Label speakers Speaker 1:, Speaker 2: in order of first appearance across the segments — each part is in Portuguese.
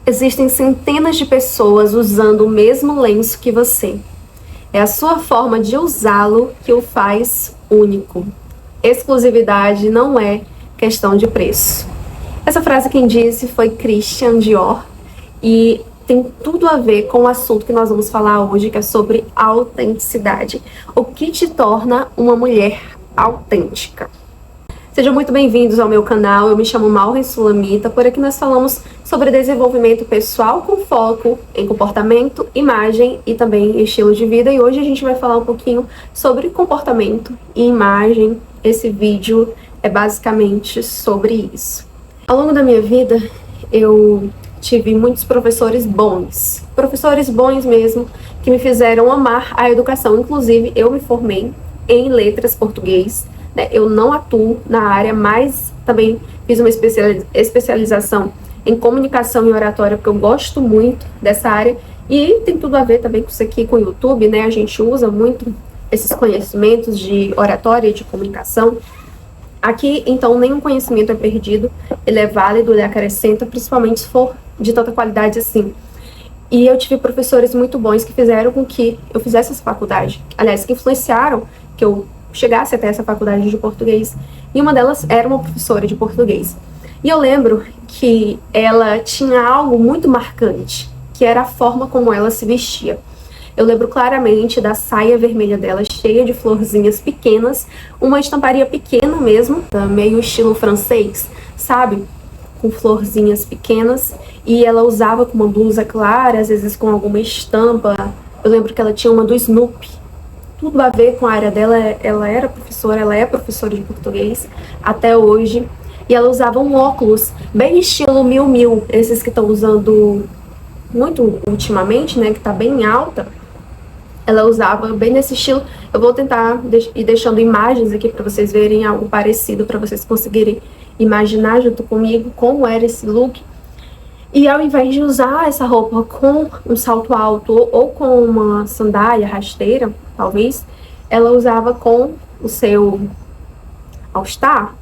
Speaker 1: Existem centenas de pessoas usando o mesmo lenço que você. É a sua forma de usá-lo que o faz único. Exclusividade não é questão de preço. Essa frase quem disse foi Christian Dior e tem tudo a ver com o assunto que nós vamos falar hoje, que é sobre autenticidade. O que te torna uma mulher autêntica? Sejam muito bem-vindos ao meu canal, eu me chamo Maureen Sulamita. Por aqui nós falamos sobre desenvolvimento pessoal com foco em comportamento, imagem e também estilo de vida. E hoje a gente vai falar um pouquinho sobre comportamento e imagem. Esse vídeo é basicamente sobre isso. Ao longo da minha vida, eu tive muitos professores bons mesmo, que me fizeram amar a educação. Inclusive, eu me formei em letras português. Eu não atuo na área, mas também fiz uma especialização em comunicação e oratória, porque eu gosto muito dessa área. E tem tudo a ver também com isso aqui, com o YouTube, né? A gente usa muito esses conhecimentos de oratória e de comunicação. Aqui, então, nenhum conhecimento é perdido, ele é válido, ele acrescenta, principalmente se for de tanta qualidade assim. E eu tive professores muito bons que fizeram com que eu fizesse essa faculdade. Aliás, que influenciaram que eu chegasse até essa faculdade de português. E uma delas era uma professora de português. E eu lembro que ela tinha algo muito marcante, que era a forma como ela se vestia. Eu lembro claramente da saia vermelha dela, cheia de florzinhas pequenas, uma estamparia pequena mesmo, meio estilo francês, sabe? Com florzinhas pequenas, e ela usava com uma blusa clara, às vezes com alguma estampa. Eu lembro que ela tinha uma do Snoopy. Tudo a ver com a área dela. Ela era professora, ela é professora de português até hoje. E ela usava um óculos bem estilo Miu Miu, esses que estão usando muito ultimamente, né, que tá bem alta. Ela usava bem nesse estilo. Eu vou tentar ir deixando imagens aqui para vocês verem algo parecido, para vocês conseguirem imaginar junto comigo como era esse look. E ao invés de usar essa roupa com um salto alto ou com uma sandália rasteira, talvez, ela usava com o seu all-star,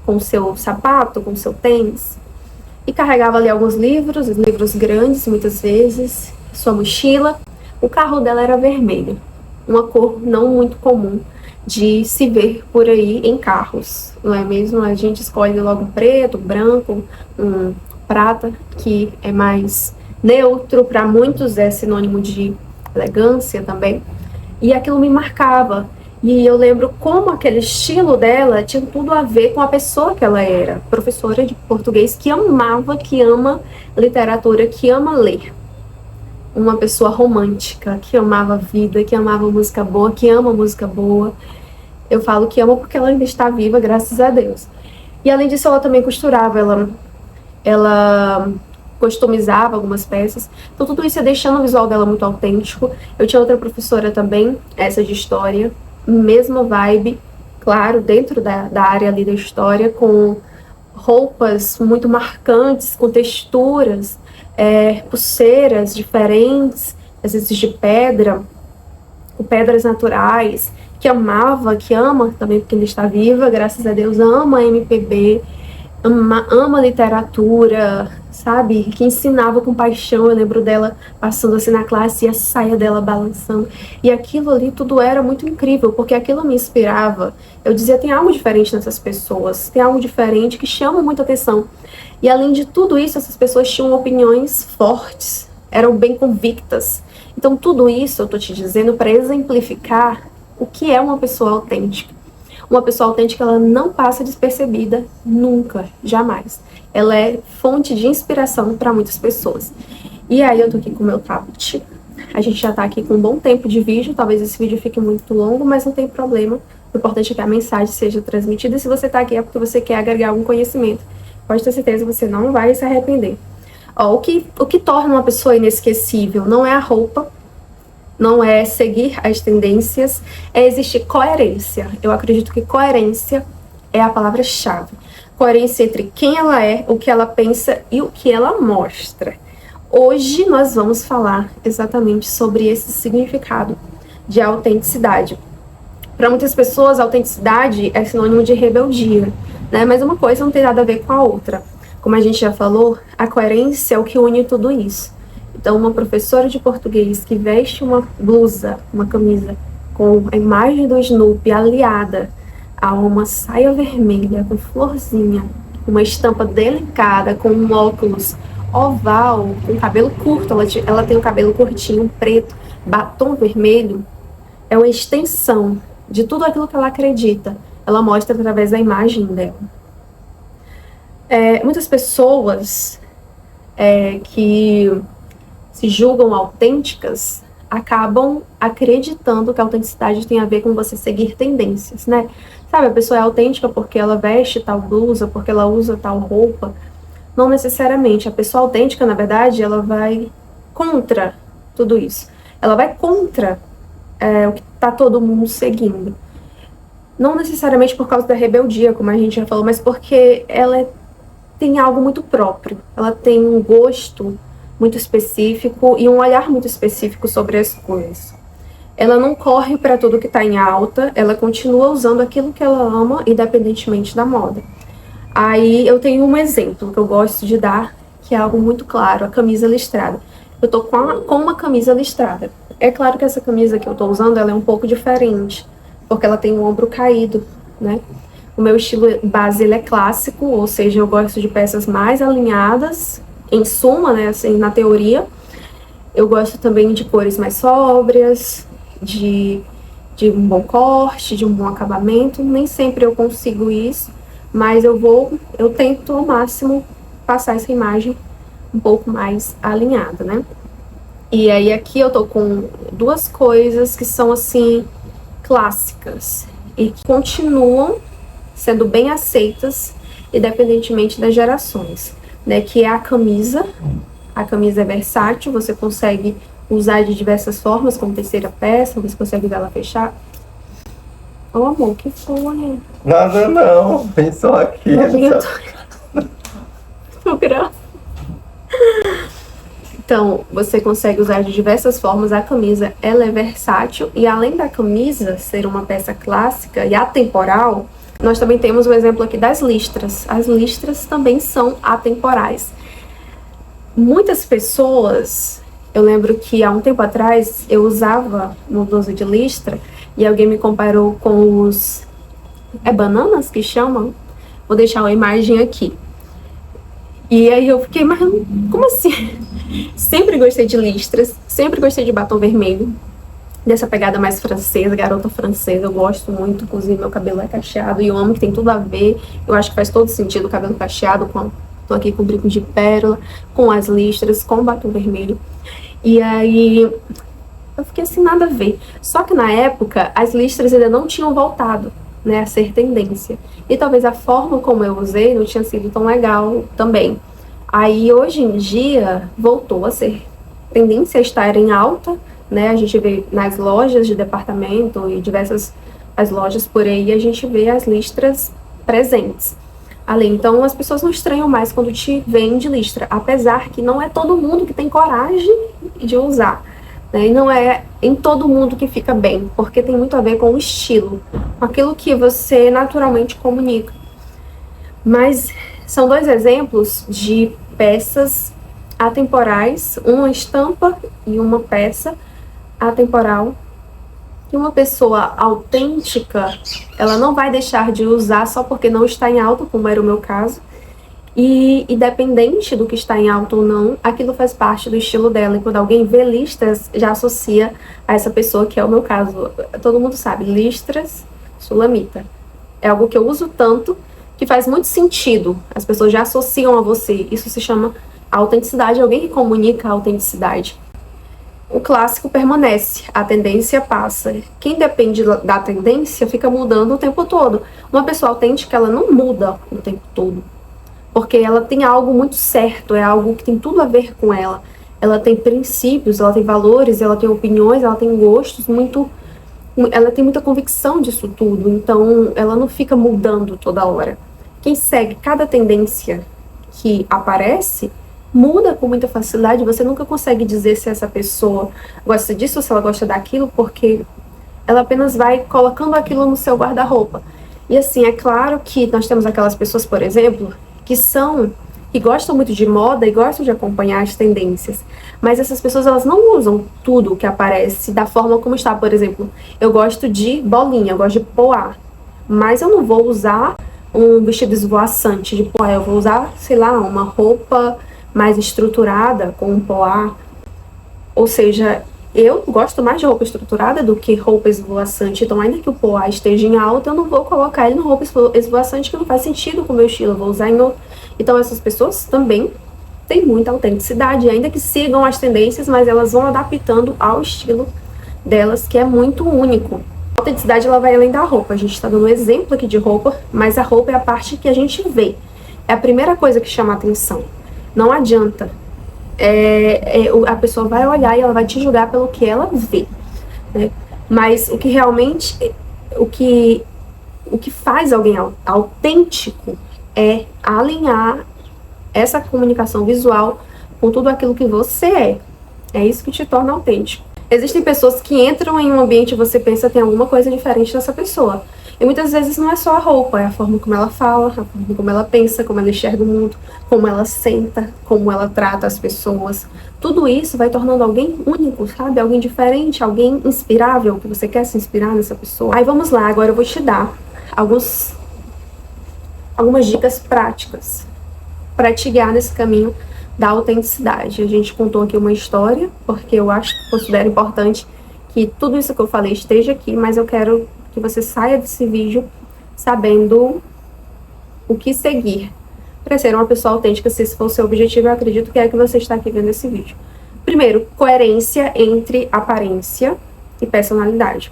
Speaker 1: com o seu sapato, com o seu tênis. E carregava ali alguns livros grandes muitas vezes, sua mochila. O carro dela era vermelho, uma cor não muito comum de se ver por aí em carros, não é mesmo? A gente escolhe logo um preto, um branco, um prata, que é mais neutro, para muitos é sinônimo de elegância também. E aquilo me marcava. E eu lembro como aquele estilo dela tinha tudo a ver com a pessoa que ela era. Professora de português que amava, que ama literatura, que ama ler. Uma pessoa romântica, que amava a vida, que amava música boa, que ama música boa. Eu falo que ama porque ela ainda está viva, graças a Deus. E além disso, ela também costurava, ela customizava algumas peças. Então tudo isso ia deixando o visual dela muito autêntico. Eu tinha outra professora também, essa de história, mesma vibe, claro, dentro da área ali da história, com roupas muito marcantes, com texturas, pulseiras diferentes, às vezes de pedra, com pedras naturais, que amava, que ama também, porque ainda está viva, graças a Deus, ama MPB, ama literatura, sabe? Que ensinava com paixão. Eu lembro dela passando assim na classe e a saia dela balançando. E aquilo ali tudo era muito incrível, porque aquilo me inspirava. Eu dizia, tem algo diferente nessas pessoas, tem algo diferente que chama muita atenção. E além de tudo isso, essas pessoas tinham opiniões fortes, eram bem convictas. Então tudo isso eu tô te dizendo para exemplificar o que é uma pessoa autêntica. Uma pessoa autêntica, ela não passa despercebida nunca, jamais. Ela é fonte de inspiração para muitas pessoas. E aí eu tô aqui com o meu tablet. A gente já tá aqui com um bom tempo de vídeo, talvez esse vídeo fique muito longo, mas não tem problema. O importante é que a mensagem seja transmitida. E se você tá aqui é porque você quer agregar algum conhecimento. Pode ter certeza que você não vai se arrepender. Ó, o que torna uma pessoa inesquecível não é a roupa, não é seguir as tendências, é existir coerência. Eu acredito que coerência é a palavra-chave. Coerência entre quem ela é, o que ela pensa e o que ela mostra. Hoje nós vamos falar exatamente sobre esse significado de autenticidade. Para muitas pessoas, a autenticidade é sinônimo de rebeldia, né? Mas uma coisa não tem nada a ver com a outra. Como a gente já falou, a coerência é o que une tudo isso. Então, uma professora de português que veste uma blusa, uma camisa com a imagem do Snoopy aliada a uma saia vermelha com florzinha, uma estampa delicada, com um óculos oval, com cabelo curto, ela tem o cabelo curtinho, preto, batom vermelho, é uma extensão de tudo aquilo que ela acredita. Ela mostra através da imagem dela. Muitas pessoas que se julgam autênticas acabam acreditando que a autenticidade tem a ver com você seguir tendências, né? Sabe, a pessoa é autêntica porque ela veste tal blusa, porque ela usa tal roupa. Não necessariamente. A pessoa autêntica, na verdade, ela vai contra tudo isso. Ela vai contra o que está todo mundo seguindo. Não necessariamente por causa da rebeldia, como a gente já falou, mas porque ela tem algo muito próprio. Ela tem um gosto muito específico e um olhar muito específico sobre as coisas. Ela não corre para tudo que está em alta, ela continua usando aquilo que ela ama, independentemente da moda. Aí eu tenho um exemplo que eu gosto de dar, que é algo muito claro, a camisa listrada. Eu tô com uma camisa listrada. É claro que essa camisa que eu tô usando, ela é um pouco diferente, porque ela tem o ombro caído, né? O meu estilo base, ele é clássico, ou seja, eu gosto de peças mais alinhadas, em suma, né, assim, na teoria. Eu gosto também de cores mais sóbrias, de um bom corte, de um bom acabamento. Nem sempre eu consigo isso, mas eu tento ao máximo passar essa imagem um pouco mais alinhada, né? E aí aqui eu tô com duas coisas que são, assim, clássicas e que continuam sendo bem aceitas, independentemente das gerações, né? Que é a camisa. A camisa é versátil, você consegue usar de diversas formas, como terceira peça, você consegue usar ela fechar. Ô, amor, que foi?
Speaker 2: Nada não, vem só aqui.
Speaker 1: Tô grávida. Então, você consegue usar de diversas formas. A camisa, ela é versátil, e além da camisa ser uma peça clássica e atemporal, nós também temos o exemplo aqui das listras. As listras também são atemporais. Muitas pessoas, eu lembro que há um tempo atrás eu usava uma blusa de listra e alguém me comparou com os... bananas que chamam? Vou deixar uma imagem aqui. E aí eu fiquei, mas como assim? Sempre gostei de listras, sempre gostei de batom vermelho, dessa pegada mais francesa, garota francesa. Eu gosto muito, inclusive meu cabelo é cacheado e eu amo, que tem tudo a ver. Eu acho que faz todo sentido o cabelo cacheado, tô aqui com brinco de pérola, com as listras, com o batom vermelho. E aí eu fiquei assim, nada a ver. Só que na época as listras ainda não tinham voltado, né, a ser tendência. E talvez a forma como eu usei não tinha sido tão legal também. Aí hoje em dia voltou a ser tendência a estar em alta, né? A gente vê nas lojas de departamento e diversas as lojas por aí, a gente vê as listras presentes. Além, então as pessoas não estranham mais quando te veem de listra, apesar que não é todo mundo que tem coragem de usar, né? E não é em todo mundo que fica bem, porque tem muito a ver com o estilo, com aquilo que você naturalmente comunica. Mas são dois exemplos de peças atemporais, uma estampa e uma peça atemporal, que uma pessoa autêntica, ela não vai deixar de usar só porque não está em alta, como era o meu caso. E independente do que está em alta ou não, aquilo faz parte do estilo dela. E quando alguém vê listras, já associa a essa pessoa, que é o meu caso. Todo mundo sabe, listras, sulamita. É algo que eu uso tanto que faz muito sentido. As pessoas já associam a você. Isso se chama autenticidade, alguém que comunica a autenticidade. O clássico permanece, a tendência passa. Quem depende da tendência fica mudando o tempo todo. Uma pessoa autêntica, ela não muda o tempo todo, porque ela tem algo muito certo, é algo que tem tudo a ver com ela. Ela tem princípios, ela tem valores, ela tem opiniões, ela tem gostos ela tem muita convicção disso tudo, então ela não fica mudando toda hora. Quem segue cada tendência que aparece muda com muita facilidade. Você nunca consegue dizer se essa pessoa gosta disso ou se ela gosta daquilo, porque ela apenas vai colocando aquilo no seu guarda-roupa. E assim, é claro que nós temos aquelas pessoas, por exemplo, que são que gostam muito de moda e gostam de acompanhar as tendências. Mas essas pessoas, elas não usam tudo que aparece da forma como está. Por exemplo, eu gosto de bolinha, eu gosto de poá, mas eu não vou usar um vestido esvoaçante de poá, eu vou usar, sei lá, uma roupa mais estruturada com um poá. Ou seja, eu gosto mais de roupa estruturada do que roupa esvoaçante. Então, ainda que o poá esteja em alta, eu não vou colocar ele no roupa esvoaçante, que não faz sentido com o meu estilo. Eu vou usar em outro. Então, essas pessoas também têm muita autenticidade, ainda que sigam as tendências, mas elas vão adaptando ao estilo delas, que é muito único. A autenticidade, ela vai além da roupa. A gente está dando um exemplo aqui de roupa, mas a roupa é a parte que a gente vê. É a primeira coisa que chama a atenção. Não adianta. A pessoa vai olhar e ela vai te julgar pelo que ela vê, né? Mas o que realmente, o que faz alguém autêntico é alinhar essa comunicação visual com tudo aquilo que você é. É isso que te torna autêntico. Existem pessoas que entram em um ambiente e você pensa que tem alguma coisa diferente dessa pessoa. E muitas vezes não é só a roupa, é a forma como ela fala, a forma como ela pensa, como ela enxerga o mundo, como ela senta, como ela trata as pessoas. Tudo isso vai tornando alguém único, sabe? Alguém diferente, alguém inspirável, que você quer se inspirar nessa pessoa. Aí vamos lá, agora eu vou te dar algumas dicas práticas para te guiar nesse caminho da autenticidade. A gente contou aqui uma história, porque eu considero importante que tudo isso que eu falei esteja aqui, mas eu quero que você saia desse vídeo sabendo o que seguir para ser uma pessoa autêntica. Se esse for o seu objetivo, eu acredito que é que você está aqui vendo esse vídeo. Primeiro, coerência entre aparência e personalidade.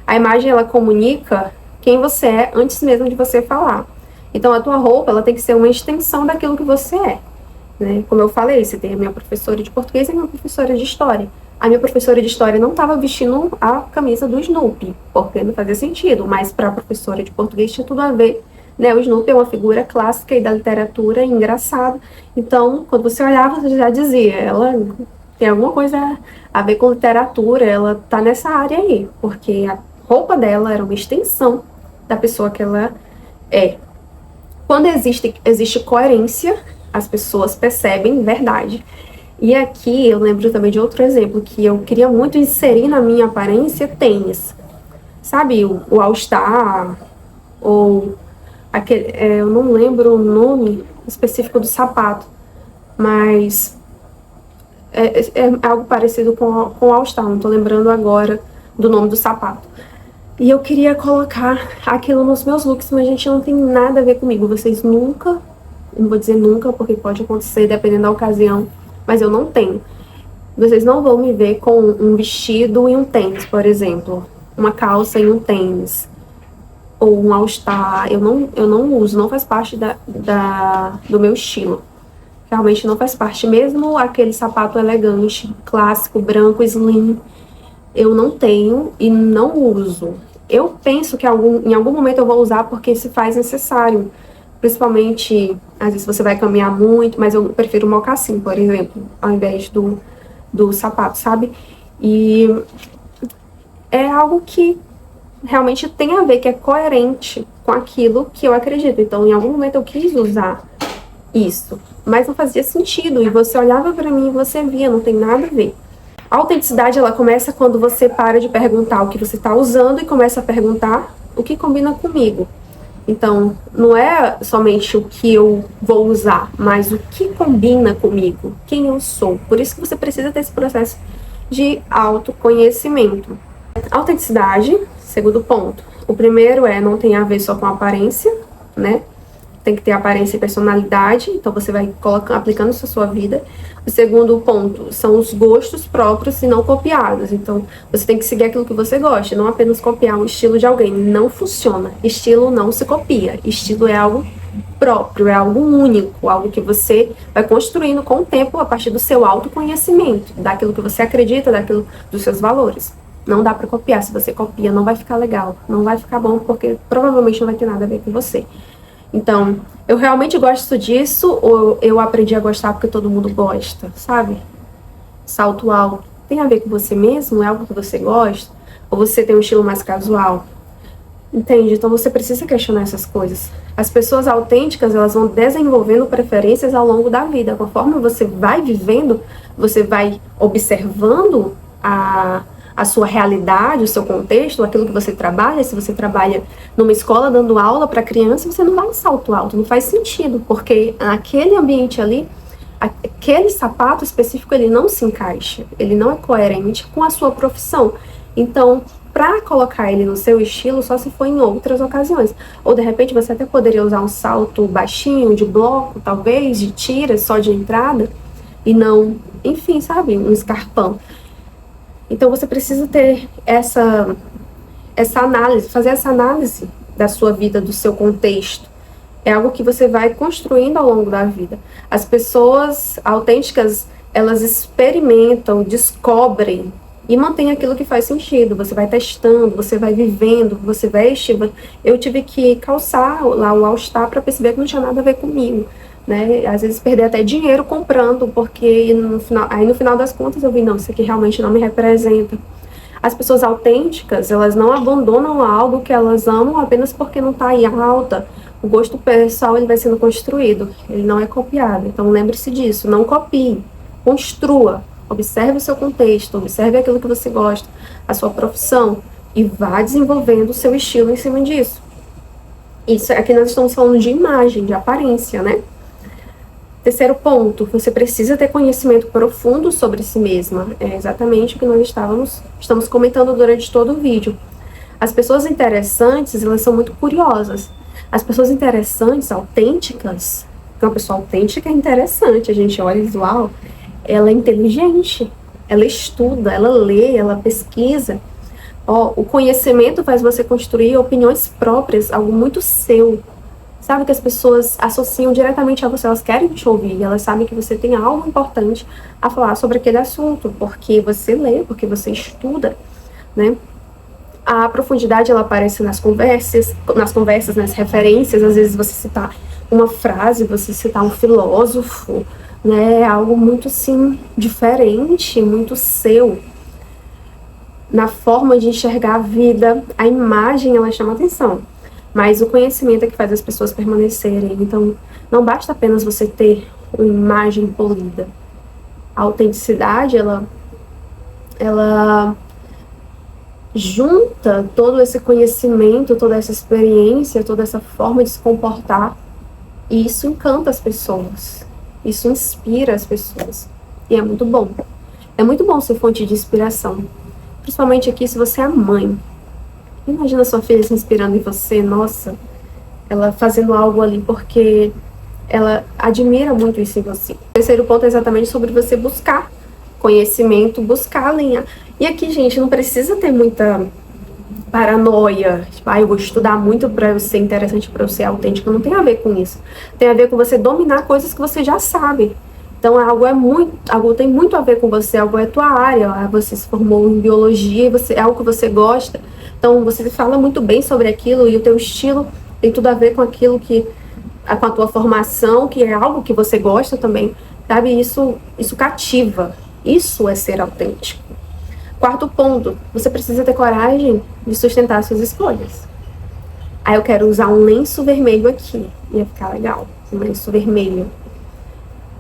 Speaker 1: A imagem, ela comunica quem você é antes mesmo de você falar. Então, a tua roupa, ela tem que ser uma extensão daquilo que você é, né? Como eu falei, você tem a minha professora de português e a minha professora de história. A minha professora de história não estava vestindo a camisa do Snoopy, porque não fazia sentido, mas para a professora de português tinha tudo a ver, né? O Snoopy é uma figura clássica e da literatura, engraçado. Então, quando você olhava, você já dizia, ela tem alguma coisa a ver com literatura, ela tá nessa área aí, porque a roupa dela era uma extensão da pessoa que ela é. Quando existe coerência, as pessoas percebem verdade. E aqui eu lembro também de outro exemplo que eu queria muito inserir na minha aparência: tênis. Sabe, o All Star, ou aquele, eu não lembro o nome específico do sapato, mas é algo parecido com o All Star, não tô lembrando agora do nome do sapato. E eu queria colocar aquilo nos meus looks, mas, gente, não tem nada a ver comigo. Vocês nunca, não vou dizer nunca, porque pode acontecer dependendo da ocasião, mas eu não tenho. Vocês não vão me ver com um vestido e um tênis, por exemplo. Uma calça e um tênis. Ou um all-star. Eu não uso, não faz parte do meu estilo. Realmente não faz parte. Mesmo aquele sapato elegante, clássico, branco, slim, eu não tenho e não uso. Eu penso que em algum momento eu vou usar porque se faz necessário. Principalmente, às vezes você vai caminhar muito, mas eu prefiro o mocassim, por exemplo, ao invés do sapato, sabe? E é algo que realmente tem a ver, que é coerente com aquilo que eu acredito. Então, em algum momento eu quis usar isso, mas não fazia sentido. E você olhava pra mim e você via, não tem nada a ver. A autenticidade, ela começa quando você para de perguntar o que você está usando e começa a perguntar o que combina comigo. Então, não é somente o que eu vou usar, mas o que combina comigo, quem eu sou. Por isso que você precisa ter esse processo de autoconhecimento. Autenticidade, segundo ponto. O primeiro não tem a ver só com aparência, né? Tem que ter aparência e personalidade, então você vai aplicando isso na sua vida. O segundo ponto são os gostos próprios e não copiados. Então, você tem que seguir aquilo que você gosta, não apenas copiar um estilo de alguém. Não funciona. Estilo não se copia. Estilo é algo próprio, é algo único, algo que você vai construindo com o tempo a partir do seu autoconhecimento, daquilo que você acredita, dos seus valores. Não dá pra copiar. Se você copia, não vai ficar legal, não vai ficar bom, porque provavelmente não vai ter nada a ver com você. Então, eu realmente gosto disso, ou eu aprendi a gostar porque todo mundo gosta, sabe? Salto alto. Tem a ver com você mesmo? É algo que você gosta? Ou você tem um estilo mais casual? Entende? Então você precisa questionar essas coisas. As pessoas autênticas, elas vão desenvolvendo preferências ao longo da vida. Conforme você vai vivendo, você vai observando a sua realidade, o seu contexto, aquilo que você trabalha. Se você trabalha numa escola dando aula para criança, você não vai em salto alto, não faz sentido, porque naquele ambiente ali, aquele sapato específico, ele não se encaixa, ele não é coerente com a sua profissão. Então, para colocar ele no seu estilo, só se for em outras ocasiões. Ou de repente você até poderia usar um salto baixinho, de bloco, talvez, de tira, só de entrada, e não, enfim, sabe, um escarpão. Então você precisa ter essa análise, fazer essa análise da sua vida, do seu contexto. É algo que você vai construindo ao longo da vida. As pessoas autênticas, elas experimentam, descobrem e mantém aquilo que faz sentido. Você vai testando, você vai vivendo, você veste. Eu tive que calçar lá o All Star para perceber que não tinha nada a ver comigo, né? Às vezes perder até dinheiro comprando, porque no final das contas eu vi, não, isso aqui realmente não me representa. As pessoas autênticas, elas não abandonam algo que elas amam apenas porque não está em alta. O gosto pessoal, ele vai sendo construído, ele não é copiado. Então lembre-se disso, não copie, construa. Observe o seu contexto, observe aquilo que você gosta, a sua profissão, e vá desenvolvendo o seu estilo em cima disso. Isso aqui nós estamos falando de imagem, de aparência, né? Terceiro ponto, você precisa ter conhecimento profundo sobre si mesma. É exatamente o que nós estamos comentando durante todo o vídeo. As pessoas interessantes, elas são muito curiosas. As pessoas interessantes, autênticas, uma pessoa autêntica é interessante, a gente olha visual, ela é inteligente, ela estuda, ela lê, ela pesquisa. O conhecimento faz você construir opiniões próprias, algo muito seu. Sabe que as pessoas associam diretamente a você, elas querem te ouvir, elas sabem que você tem algo importante a falar sobre aquele assunto, porque você lê, porque você estuda, né? A profundidade, ela aparece nas conversas, nas referências. Às vezes você citar uma frase, você citar um filósofo, né, algo muito, assim, diferente, muito seu, na forma de enxergar a vida. A imagem, ela chama atenção, mas o conhecimento é que faz as pessoas permanecerem. Então, não basta apenas você ter uma imagem polida. A autenticidade, ela junta todo esse conhecimento, toda essa experiência, toda essa forma de se comportar, e isso encanta as pessoas. Isso inspira as pessoas. E é muito bom. É muito bom ser fonte de inspiração. Principalmente aqui, se você é mãe. Imagina sua filha se inspirando em você. Nossa, ela fazendo algo ali porque ela admira muito isso em você. O terceiro ponto é exatamente sobre você buscar conhecimento, buscar alinhar. E aqui, gente, não precisa ter muita paranoia, tipo, eu vou estudar muito para eu ser interessante, para eu ser autêntica. Não tem a ver com isso. Tem a ver com você dominar coisas que você já sabe. Então, algo tem muito a ver com você, algo é tua área, você se formou em biologia, é algo que você gosta. Então, você fala muito bem sobre aquilo, e o teu estilo tem tudo a ver com aquilo com a tua formação, que é algo que você gosta também, sabe? Isso cativa. Isso é ser autêntico. Quarto ponto, você precisa ter coragem de sustentar suas escolhas. Eu quero usar um lenço vermelho aqui, ia ficar legal, um lenço vermelho.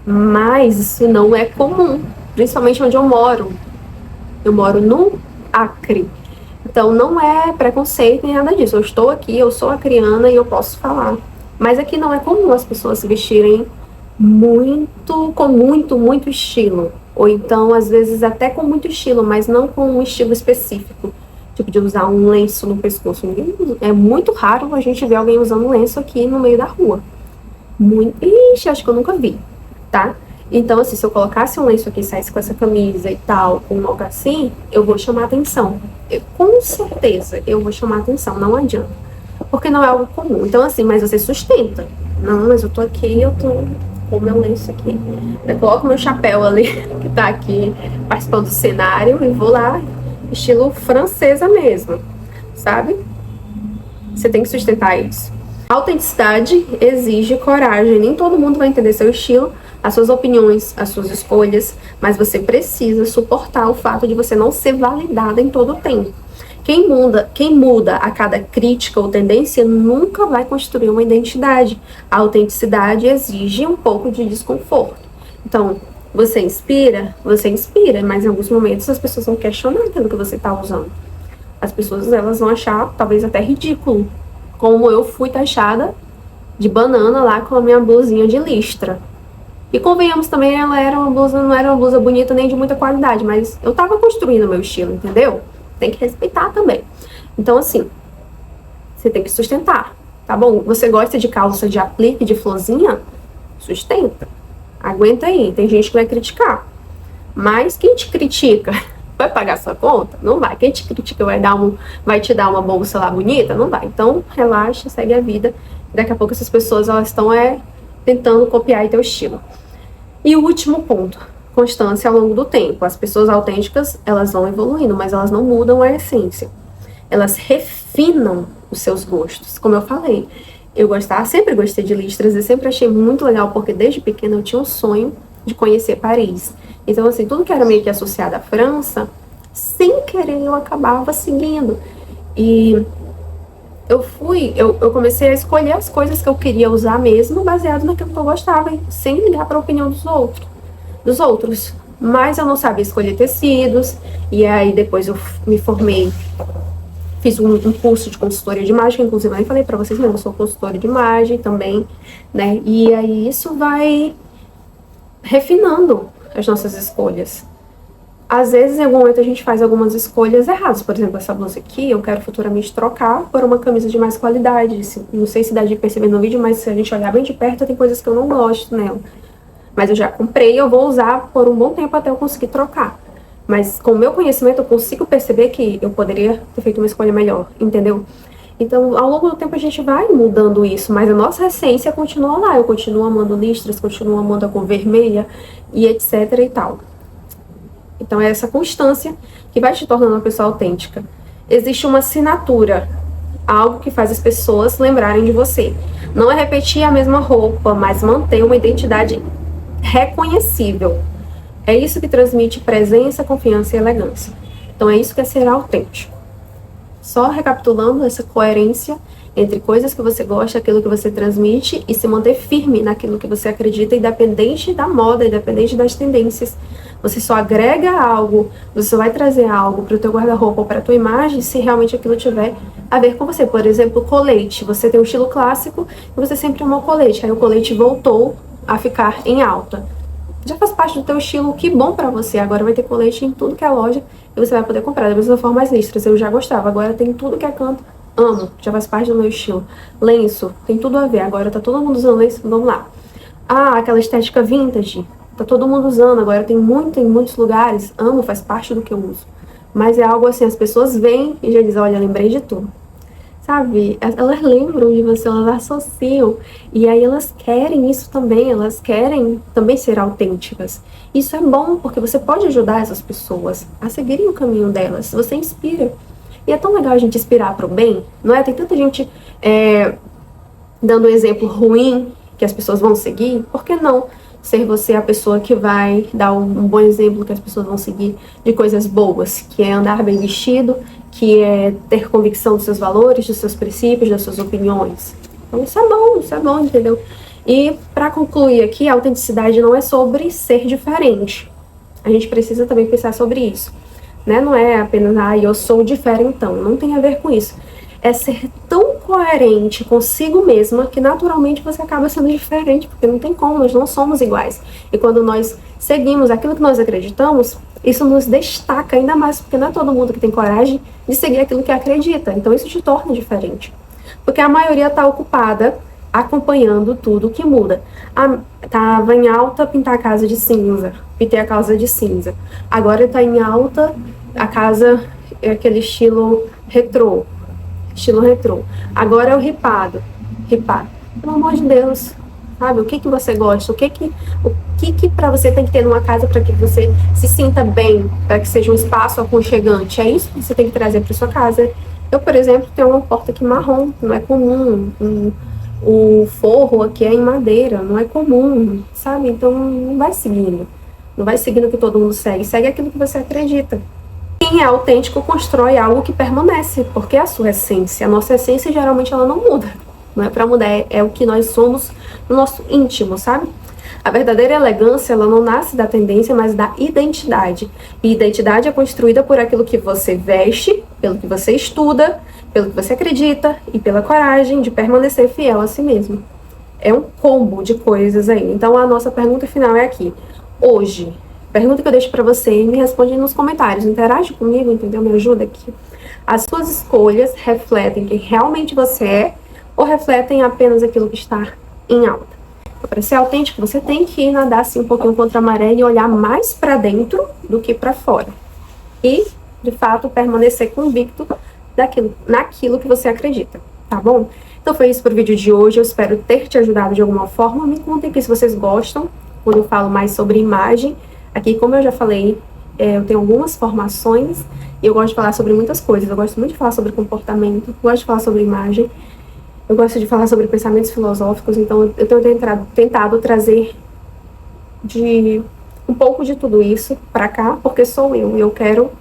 Speaker 1: Mas isso não é comum, principalmente onde eu moro. Eu moro no Acre. Então não é preconceito nem nada disso. Eu estou aqui, eu sou acriana e eu posso falar. Mas aqui não é comum as pessoas se vestirem com muito estilo. Ou então, às vezes, até com muito estilo, mas não com um estilo específico. Tipo, de usar um lenço no pescoço. É muito raro a gente ver alguém usando um lenço aqui no meio da rua. Ixi, acho que eu nunca vi, tá? Então, assim, se eu colocasse um lenço aqui e saísse com essa camisa e tal, com algo assim, eu vou chamar atenção. Com certeza, eu vou chamar atenção, não adianta. Porque não é algo comum. Então, assim, mas você sustenta. Não, mas eu tô aqui, eu tô com o meu lenço aqui. Eu coloco meu chapéu ali, que tá aqui participando do cenário, e vou lá, estilo francesa mesmo, sabe? Você tem que sustentar isso. A autenticidade exige coragem. Nem todo mundo vai entender seu estilo, as suas opiniões, as suas escolhas, mas você precisa suportar o fato de você não ser validada em todo o tempo. Quem muda a cada crítica ou tendência nunca vai construir uma identidade. A autenticidade exige um pouco de desconforto. Então, você inspira, mas em alguns momentos as pessoas vão questionar aquilo que você está usando. As pessoas, elas vão achar talvez até ridículo, como eu fui taxada de banana lá com a minha blusinha de listra. E convenhamos também, ela era uma blusa, não era uma blusa bonita nem de muita qualidade, mas eu tava construindo o meu estilo, entendeu? Tem que respeitar também. Então, assim, você tem que sustentar, tá bom? Você gosta de calça de aplique, de florzinha? Sustenta. Aguenta aí. Tem gente que vai criticar. Mas quem te critica vai pagar sua conta? Não vai. Quem te critica vai te dar uma bolsa lá bonita? Não vai. Então, relaxa, segue a vida. Daqui a pouco essas pessoas, elas estão tentando copiar teu estilo. E o último ponto, constância ao longo do tempo. As pessoas autênticas, elas vão evoluindo, mas elas não mudam a essência. Elas refinam os seus gostos. Como eu falei, sempre gostei de listras e sempre achei muito legal, porque desde pequena eu tinha um sonho de conhecer Paris. Então, assim, tudo que era meio que associado à França, sem querer eu acabava seguindo. E eu comecei a escolher as coisas que eu queria usar mesmo, baseado naquilo que eu gostava, sem ligar para a opinião dos outros. Mas eu não sabia escolher tecidos, e aí depois eu me formei, fiz um curso de consultoria de imagem, que inclusive eu nem falei para vocês, mas eu sou consultora de imagem também, né? E aí isso vai refinando as nossas escolhas. Às vezes, em algum momento, a gente faz algumas escolhas erradas. Por exemplo, essa blusa aqui, eu quero futuramente trocar por uma camisa de mais qualidade. Não sei se dá de perceber no vídeo, mas se a gente olhar bem de perto, tem coisas que eu não gosto nela. Mas eu já comprei e eu vou usar por um bom tempo até eu conseguir trocar. Mas com o meu conhecimento, eu consigo perceber que eu poderia ter feito uma escolha melhor, entendeu? Então, ao longo do tempo, a gente vai mudando isso, mas a nossa essência continua lá. Eu continuo amando listras, continuo amando a cor vermelha e etc e tal. Então, é essa constância que vai te tornando uma pessoa autêntica. Existe uma assinatura, algo que faz as pessoas lembrarem de você. Não é repetir a mesma roupa, mas manter uma identidade reconhecível. É isso que transmite presença, confiança e elegância. Então, é isso que é ser autêntico. Só recapitulando essa coerência entre coisas que você gosta, aquilo que você transmite, e se manter firme naquilo que você acredita, independente da moda, independente das tendências. Você só agrega algo, você só vai trazer algo para o teu guarda-roupa ou para a tua imagem se realmente aquilo tiver a ver com você. Por exemplo, colete. Você tem um estilo clássico e você sempre amou colete. Aí o colete voltou a ficar em alta. Já faz parte do teu estilo, que bom pra você. Agora vai ter colete em tudo que é loja e você vai poder comprar. Da mesma forma as listras, eu já gostava. Agora tem tudo que é canto, amo. Já faz parte do meu estilo. Lenço, tem tudo a ver. Agora tá todo mundo usando lenço, vamos lá. Ah, aquela estética vintage. Tá todo mundo usando, agora tem muito em muitos lugares. Amo, faz parte do que eu uso. Mas é algo assim, as pessoas vêm e já dizem, olha, lembrei de tu. Sabe? Elas lembram de você, elas associam. E aí elas querem isso também, elas querem também ser autênticas. Isso é bom, porque você pode ajudar essas pessoas a seguirem o caminho delas. Você inspira. E é tão legal a gente inspirar para o bem, não é? Tem tanta gente dando um exemplo ruim que as pessoas vão seguir. Por que não ser você a pessoa que vai dar um bom exemplo que as pessoas vão seguir de coisas boas, que é andar bem vestido, que é ter convicção dos seus valores, dos seus princípios, das suas opiniões. Então isso é bom, entendeu? E para concluir aqui, a autenticidade não é sobre ser diferente. A gente precisa também pensar sobre isso, né? Não é apenas, eu sou diferentão, não tem a ver com isso. É ser tão coerente consigo mesma que naturalmente você acaba sendo diferente, porque não tem como, nós não somos iguais. E quando nós seguimos aquilo que nós acreditamos, isso nos destaca ainda mais, porque não é todo mundo que tem coragem de seguir aquilo que acredita. Então isso te torna diferente. Porque a maioria está ocupada acompanhando tudo que muda. Tava em alta pintar a casa de cinza, pintei a casa de cinza. Agora está em alta a casa, aquele estilo retrô. Agora é o ripado. Pelo amor de Deus, sabe? O que você gosta? O que para você tem que ter numa casa para que você se sinta bem, para que seja um espaço aconchegante? É isso que você tem que trazer para sua casa. Eu, por exemplo, tenho uma porta aqui marrom, não é comum. O forro aqui é em madeira, não é comum, sabe? Então não vai seguindo. Não vai seguindo o que todo mundo segue. Segue aquilo que você acredita. quem é autêntico constrói algo que permanece, porque é a sua essência. A nossa essência geralmente ela não muda. Não é para mudar, é o que nós somos no nosso íntimo, sabe? A verdadeira elegância, ela não nasce da tendência, mas da identidade. E identidade é construída por aquilo que você veste, pelo que você estuda, pelo que você acredita e pela coragem de permanecer fiel a si mesmo. É um combo de coisas aí. Então a nossa pergunta final é aqui. Hoje, pergunta que eu deixo pra você e me responde nos comentários. Interage comigo, entendeu? Me ajuda aqui. As suas escolhas refletem quem realmente você é ou refletem apenas aquilo que está em alta? Para ser autêntico, você tem que nadar assim um pouquinho contra a maré e olhar mais para dentro do que para fora. E, de fato, permanecer convicto naquilo que você acredita, tá bom? Então foi isso pro vídeo de hoje. Eu espero ter te ajudado de alguma forma. Me contem aqui se vocês gostam quando eu falo mais sobre imagem. Aqui, como eu já falei, eu tenho algumas formações e eu gosto de falar sobre muitas coisas. Eu gosto muito de falar sobre comportamento, gosto de falar sobre imagem. Eu gosto de falar sobre pensamentos filosóficos, então eu tenho tentado trazer um pouco de tudo isso pra cá, porque sou eu e eu quero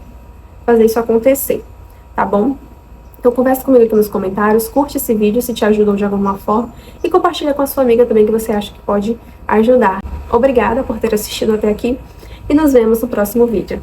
Speaker 1: fazer isso acontecer, tá bom? Então conversa comigo aqui nos comentários, curte esse vídeo se te ajudou de alguma forma e compartilha com a sua amiga também que você acha que pode ajudar. Obrigada por ter assistido até aqui e nos vemos no próximo vídeo.